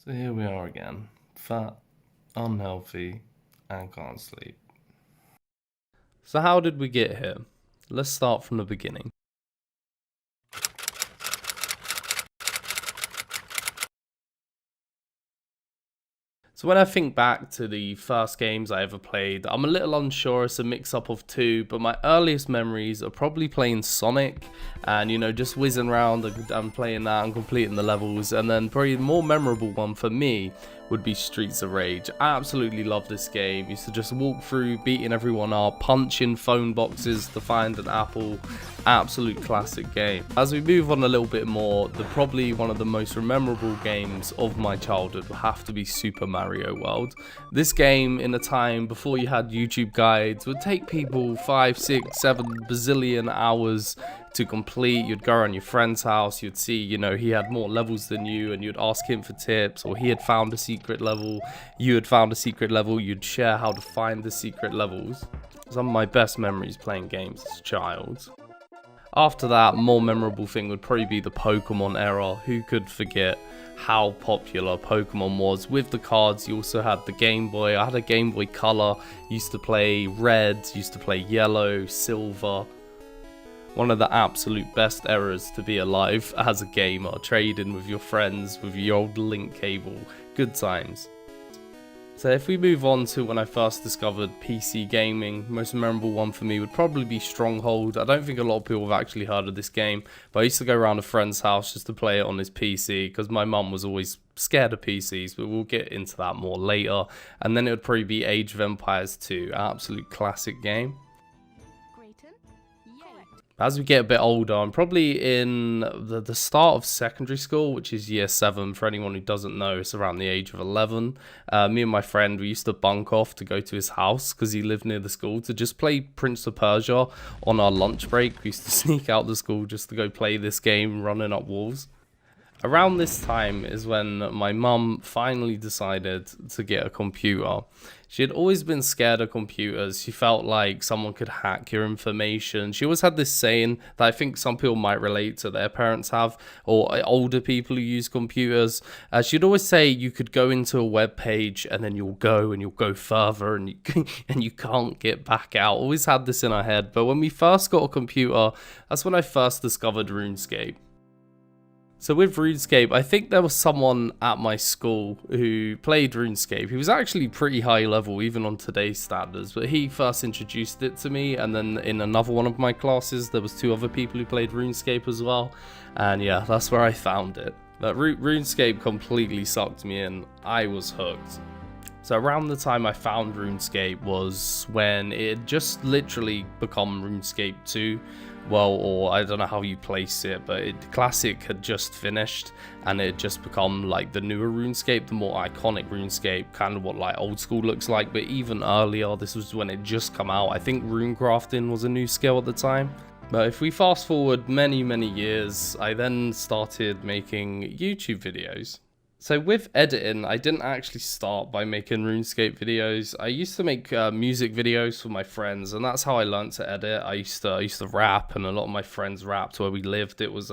So here we are again, fat, unhealthy, and can't sleep. So how did we get here? Let's start from the beginning. So when I think back to the first games I ever played, I'm a little unsure. It's a mix-up of two, but my earliest memories are probably playing Sonic and, you know, just whizzing around and playing that and completing the levels. And then probably the more memorable one for me would be Streets of Rage. I absolutely love this game. Used to just walk through, beating everyone up, punching phone boxes to find an apple. Absolute classic game. As we move on a little bit more, probably one of the most memorable games of my childhood will have to be Super Mario World. This game, in a time before you had YouTube guides, would take people 5, 6, 7 bazillion hours to complete. You'd go around your friend's house, you'd see, you know, he had more levels than you, and you'd ask him for tips, or he had found a secret level, you had found a secret level, you'd share how to find the secret levels. Some of my best memories playing games as a child. After that, more memorable thing would probably be the Pokemon era. Who could forget how popular Pokemon was? With the cards, you also had the Game Boy. I had a Game Boy Color, used to play Red, used to play Yellow, Silver. One of the absolute best eras to be alive as a gamer, trading with your friends, with your old link cable, good times. So if we move on to when I first discovered PC gaming, most memorable one for me would probably be Stronghold. I don't think a lot of people have actually heard of this game, but I used to go around a friend's house just to play it on his PC because my mum was always scared of PCs, but we'll get into that more later. And then it would probably be Age of Empires 2, absolute classic game. As we get a bit older, I'm probably in the start of secondary school, which is year 7. For anyone who doesn't know, it's around the age of 11. Me and my friend, we used to bunk off to go to his house because he lived near the school to just play Prince of Persia on our lunch break. We used to sneak out the school just to go play this game, running up walls. Around this time is when my mum finally decided to get a computer. She had always been scared of computers. She felt like someone could hack your information. She always had this saying that I think some people might relate to, their parents have, or older people who use computers. She'd always say you could go into a web page and then you'll go further and you can't get back out. Always had this in our head. But when we first got a computer, that's when I first discovered RuneScape. So with RuneScape, I think there was someone at my school who played RuneScape. He was actually pretty high level, even on today's standards, but he first introduced it to me, and then in another one of my classes, there was 2 other people who played RuneScape as well, and yeah, that's where I found it. But RuneScape completely sucked me in. I was hooked. So around the time I found RuneScape was when it had just literally become RuneScape 2. Well, or I don't know how you place it, but Classic had just finished and it had just become like the newer RuneScape, the more iconic RuneScape, kind of what like old school looks like. But even earlier, this was when it just come out. I think rune crafting was a new skill at the time. But if we fast forward many years, I then started making YouTube videos. So with editing, I didn't actually start by making RuneScape videos. I used to make music videos for my friends, and that's how I learned to edit. I used to rap, and a lot of my friends rapped where we lived. It was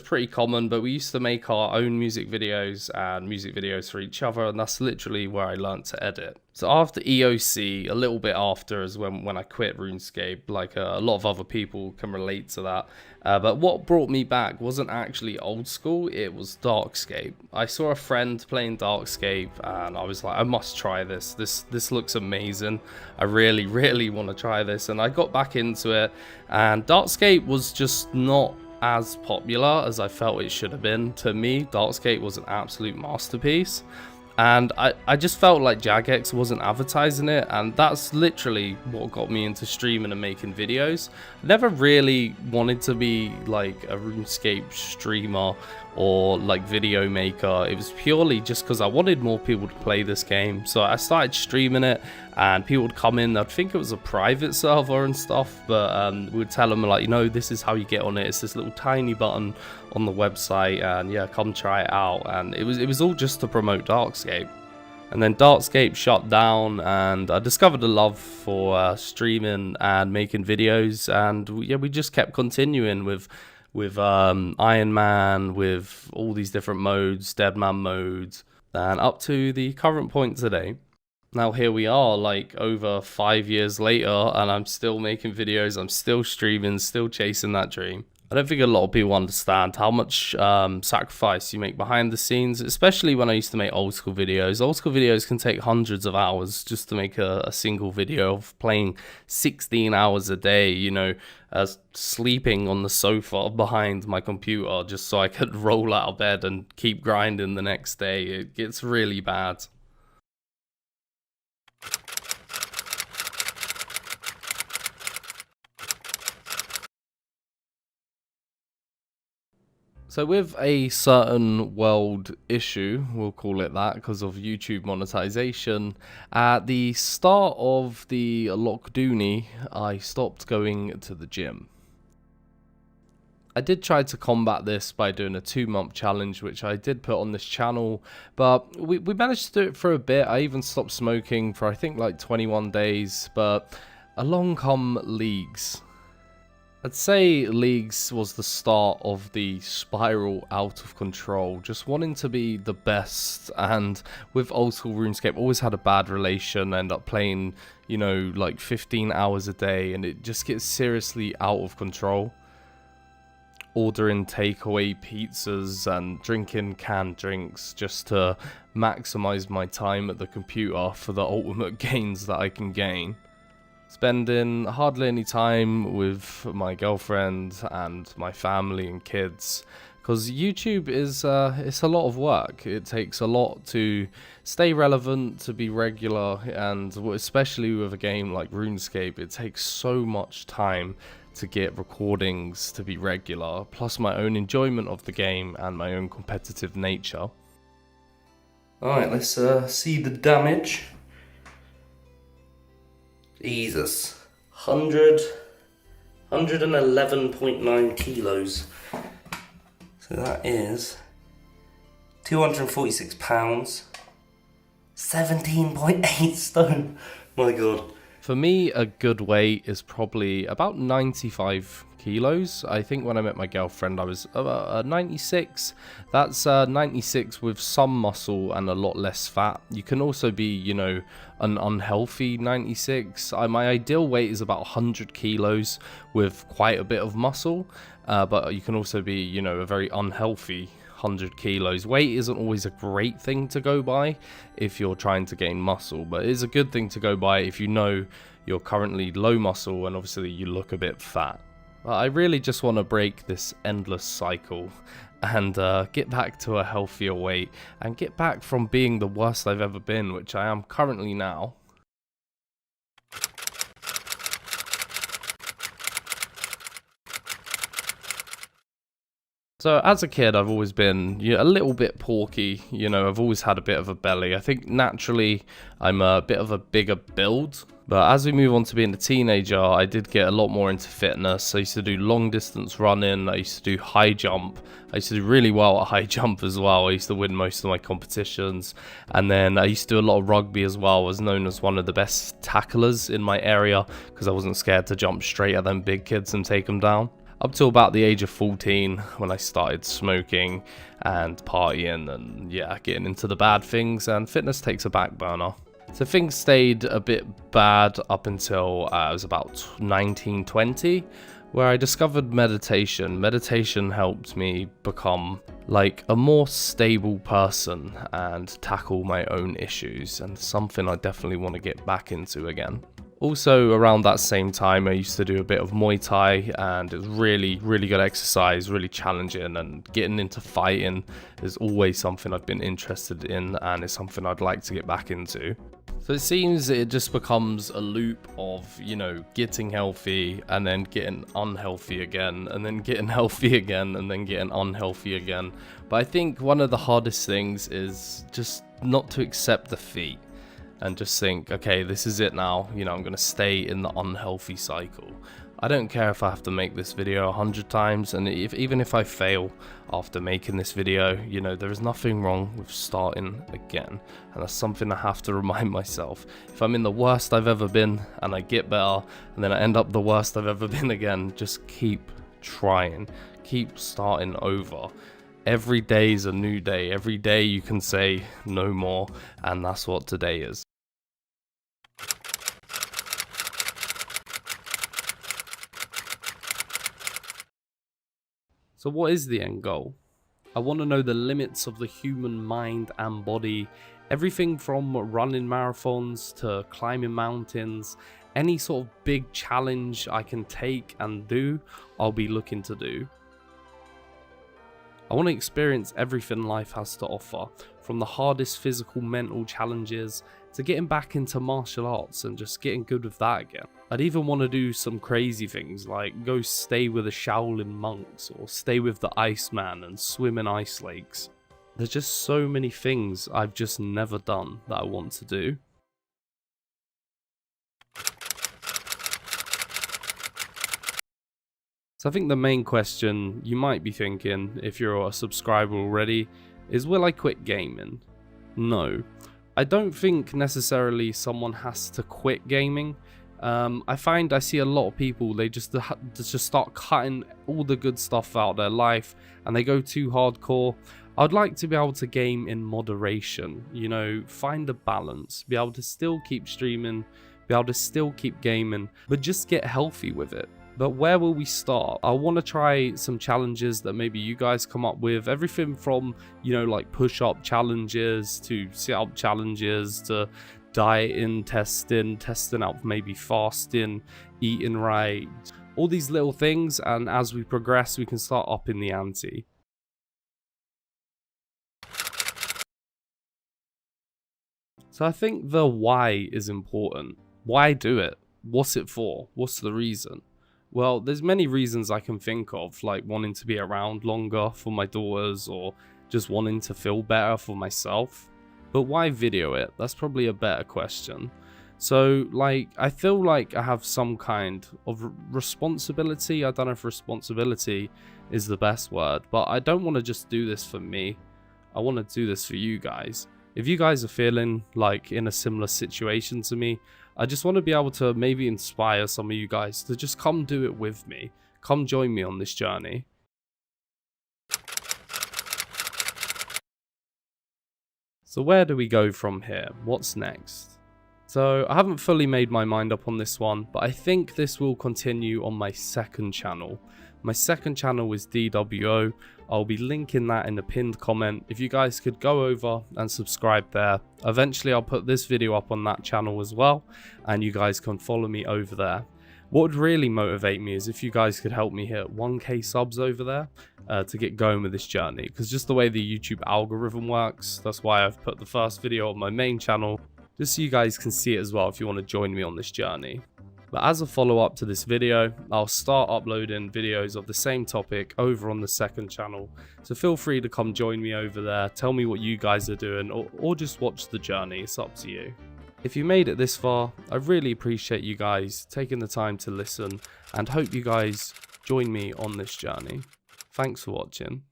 pretty common, but we used to make our own music videos and music videos for each other, and that's literally where I learned to edit. So after EOC, a little bit after is when I quit RuneScape, like a lot of other people can relate to that. But what brought me back wasn't actually old school, it was DARKSCAPE. I saw a friend playing DARKSCAPE and I was like, I must try this. This looks amazing. I really want to try this. And I got back into it, and DARKSCAPE was just not as popular as I felt it should have been. To me, DARKSCAPE was an absolute masterpiece. And I just felt like Jagex wasn't advertising it, and that's literally what got me into streaming and making videos. I never really wanted to be like a RuneScape streamer or like video maker. It was purely just because I wanted more people to play this game. So I started streaming it, and people would come in. I'd think it was a private server and stuff, but we would tell them like, you know, this is how you get on it. It's this little tiny button on the website, and yeah, come try it out. And it was all just to promote DARKSCAPE. And then DARKSCAPE shut down, and I discovered a love for streaming and making videos, and yeah, we just kept continuing with Iron Man, with all these different modes, Deadman modes, And up to the current point today. Now here we are, like over 5 years later, and I'm still making videos, I'm still streaming, still chasing that dream. I don't think a lot of people understand how much sacrifice you make behind the scenes, especially when I used to make old school videos. Old school videos can take hundreds of hours just to make a single video of playing 16 hours a day, you know, sleeping on the sofa behind my computer just so I could roll out of bed and keep grinding the next day. It gets really bad. So with a certain world issue, we'll call it that because of YouTube monetization, at the start of the lockdown, I stopped going to the gym. I did try to combat this by doing a 2-month challenge, which I did put on this channel, but we managed to do it for a bit. I even stopped smoking for I think like 21 days, but along come leagues. I'd say Leagues was the start of the spiral out of control, just wanting to be the best, and with old school RuneScape always had a bad relation, end up playing, you know, like 15 hours a day, and it just gets seriously out of control. Ordering takeaway pizzas and drinking canned drinks just to maximize my time at the computer for the ultimate gains that I can gain. Spending hardly any time with my girlfriend and my family and kids, because YouTube is it's a lot of work. It takes a lot to stay relevant, to be regular, and especially with a game like RuneScape, it takes so much time to get recordings to be regular, plus my own enjoyment of the game and my own competitive nature. Alright, let's see the damage. Jesus, 111.9 kilos. So that is 246 pounds, 17.8 stone. My God. For me, a good weight is probably about 95 kilos. I think when I met my girlfriend, I was 96. That's 96 with some muscle and a lot less fat. You can also be, you know, an unhealthy 96. My ideal weight is about 100 kilos with quite a bit of muscle, but you can also be, you know, a very unhealthy 100 kilos. Weight isn't always a great thing to go by if you're trying to gain muscle, but it is a good thing to go by if you know you're currently low muscle and obviously you look a bit fat. I really just want to break this endless cycle and get back to a healthier weight and get back from being the worst I've ever been, which I am currently now. So as a kid, I've always been a little bit porky, you know, I've always had a bit of a belly. I think naturally I'm a bit of a bigger build, but as we move on to being a teenager, I did get a lot more into fitness. I used to do long distance running, I used to do high jump, I used to do really well at high jump as well. I used to win most of my competitions, and then I used to do a lot of rugby as well. I was known as one of the best tacklers in my area because I wasn't scared to jump straight at them big kids and take them down. Up till about the age of 14 when I started smoking and partying and yeah, getting into the bad things, and fitness takes a back burner. So things stayed a bit bad up until I was about 19, 20, where I discovered meditation. Meditation helped me become like a more stable person and tackle my own issues, and something I definitely want to get back into again. Also around that same time I used to do a bit of Muay Thai, and it was really good exercise, really challenging, and getting into fighting is always something I've been interested in and it's something I'd like to get back into. So it seems it just becomes a loop of, you know, getting healthy and then getting unhealthy again and then getting healthy again and then getting unhealthy again. But I think one of the hardest things is just not to accept defeat and just think, okay, this is it now, you know, I'm gonna stay in the unhealthy cycle. I don't care if I have to make this video 100 times, and even if I fail after making this video, you know, there is nothing wrong with starting again, and that's something I have to remind myself. If I'm in the worst I've ever been and I get better and then I end up the worst I've ever been again, just keep trying, keep starting over. every day is a new day. Every day you can say no more, and that's what today is. So what is the end goal? I want to know the limits of the human mind and body, everything from running marathons to climbing mountains. Any sort of big challenge I can take and do, I'll be looking to do. I want to experience everything life has to offer, from the hardest physical mental challenges to getting back into martial arts and just getting good with that again. I'd even want to do some crazy things like go stay with the Shaolin monks or stay with the Iceman and swim in ice lakes. There's just so many things I've just never done that I want to do. So I think the main question you might be thinking, if you're a subscriber already, is will I quit gaming? No. I don't think necessarily someone has to quit gaming. I find I see a lot of people, they just start cutting all the good stuff out of their life and they go too hardcore. I'd like to be able to game in moderation, you know, find a balance, be able to still keep streaming, be able to still keep gaming, but just get healthy with it. But where will we start? I want to try some challenges that maybe you guys come up with. Everything from, you know, like push-up challenges to sit-up challenges to dieting, testing out maybe fasting, eating right. All these little things, and as we progress, we can start upping the ante. So I think the why is important. Why do it? What's it for? What's the reason? Well, there's many reasons I can think of, like wanting to be around longer for my daughters or just wanting to feel better for myself. But why video it? That's probably a better question. So, like, I feel like I have some kind of responsibility. I don't know if responsibility is the best word, but I don't want to just do this for me. I want to do this for you guys. If you guys are feeling like in a similar situation to me, I just want to be able to maybe inspire some of you guys to just come do it with me. Come join me on this journey. So where do we go from here? What's next? So I haven't fully made my mind up on this one, but I think this will continue on my second channel. My second channel is DWO. I'll be linking that in the pinned comment. If you guys could go over and subscribe there. Eventually I'll put this video up on that channel as well, and you guys can follow me over there. What would really motivate me is if you guys could help me hit 1k subs over there to get going with this journey, because just the way the YouTube algorithm works, that's why I've put the first video on my main channel, just so you guys can see it as well if you want to join me on this journey. But as a follow-up to this video, I'll start uploading videos of the same topic over on the second channel. So feel free to come join me over there, tell me what you guys are doing, or just watch the journey, it's up to you. If you made it this far, I really appreciate you guys taking the time to listen, and hope you guys join me on this journey. Thanks for watching.